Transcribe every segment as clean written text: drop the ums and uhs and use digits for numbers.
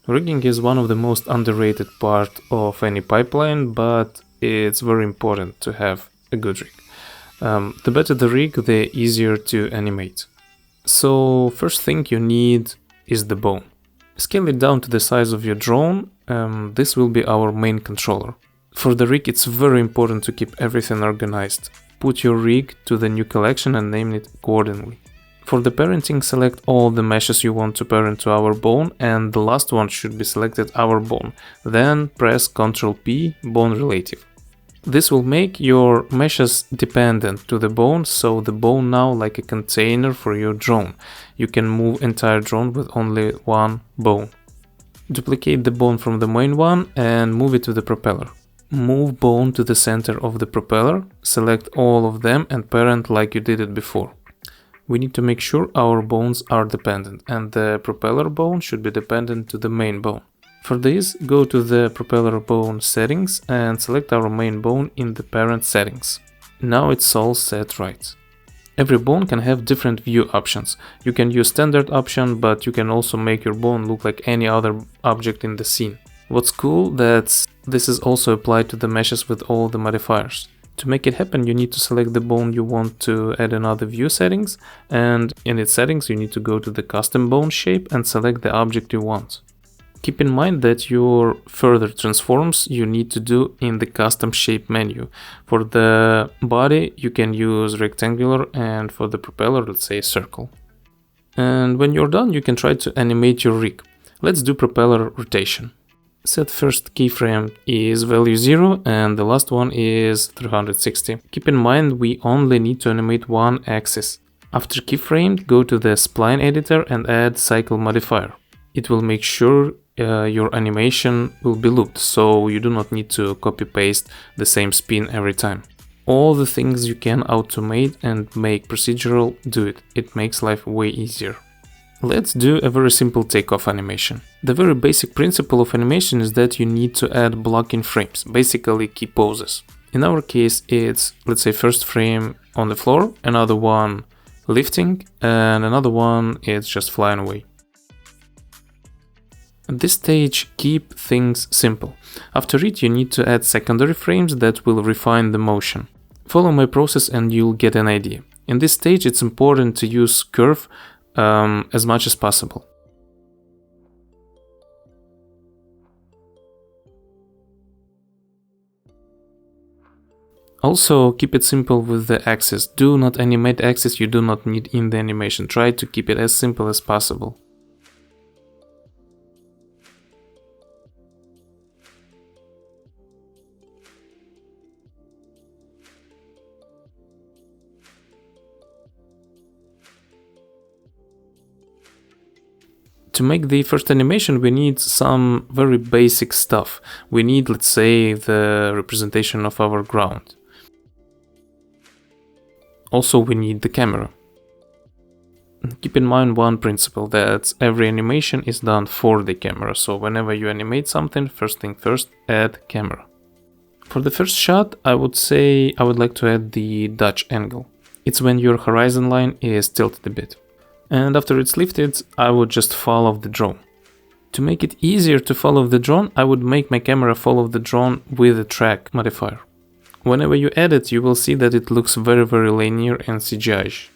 Rigging is one of the most underrated part of any pipeline, but it's very important to have a good rig. The better the rig, the easier to animate. So first thing you need is the bone. Scale it down to the size of your drone. This will be our main controller. For the rig, it's very important to keep everything organized. Put your rig to the new collection and name it accordingly. For the parenting, select all the meshes you want to parent to our bone, and the last one should be selected our bone. Then press Ctrl P, bone relative. This will make your meshes dependent to the bone, so the bone now like a container for your drone. You can move entire drone with only one bone. Duplicate the bone from the main one and move it to the propeller. Move bone to the center of the propeller, select all of them and parent like you did it before. We need to make sure our bones are dependent, and the propeller bone should be dependent to the main bone. For this, go to the propeller bone settings and select our main bone in the parent settings. Now it's all set right. Every bone can have different view options. You can use standard option, but you can also make your bone look like any other object in the scene. What's cool that this is also applied to the meshes with all the modifiers. To make it happen, you need to select the bone you want to add another view settings, and in its settings you need to go to the custom bone shape and select the object you want. Keep in mind that your further transforms you need to do in the custom shape menu. For the body you can use rectangular, and for the propeller let's say circle. And when you're done you can try to animate your rig. Let's do propeller rotation. Set first keyframe is value 0 and the last one is 360. Keep in mind we only need to animate one axis. After keyframed, go to the spline editor and add cycle modifier. It will make sure your animation will be looped, so you do not need to copy paste the same spin every time. All the things you can automate and make procedural, do it. It makes life way easier. Let's do a very simple takeoff animation. The very basic principle of animation is that you need to add blocking frames, basically key poses. In our case it's, let's say, first frame on the floor, another one lifting, and another one is just flying away. At this stage, keep things simple. After it, you need to add secondary frames that will refine the motion. Follow my process and you'll get an idea. In this stage, it's important to use curve as much as possible. Also, keep it simple with the axis. Do not animate axis you do not need in the animation. Try to keep it as simple as possible. To make the first animation we need some very basic stuff. We need, let's say, the representation of our ground. Also we need the camera. Keep in mind one principle, that every animation is done for the camera, so whenever you animate something, first thing first, add camera. For the first shot I would say I would like to add the Dutch angle. It's when your horizon line is tilted a bit. And after it's lifted, I would just follow the drone. To make it easier to follow the drone, I would make my camera follow the drone with a track modifier. Whenever you add it, you will see that it looks very linear and CGI-ish.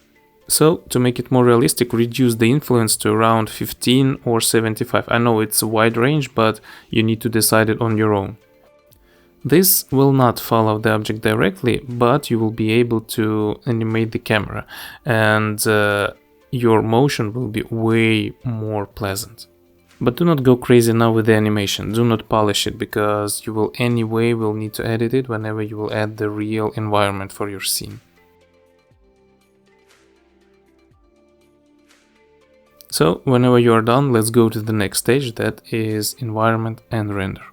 So, to make it more realistic, reduce the influence to around 15 or 75. I know it's a wide range, but you need to decide it on your own. This will not follow the object directly, but you will be able to animate the camera, and your motion will be way more pleasant. But do not go crazy now with the animation, do not polish it, because you will anyway need to edit it whenever you will add the real environment for your scene. So, whenever you are done, let's go to the next stage, that is environment and render.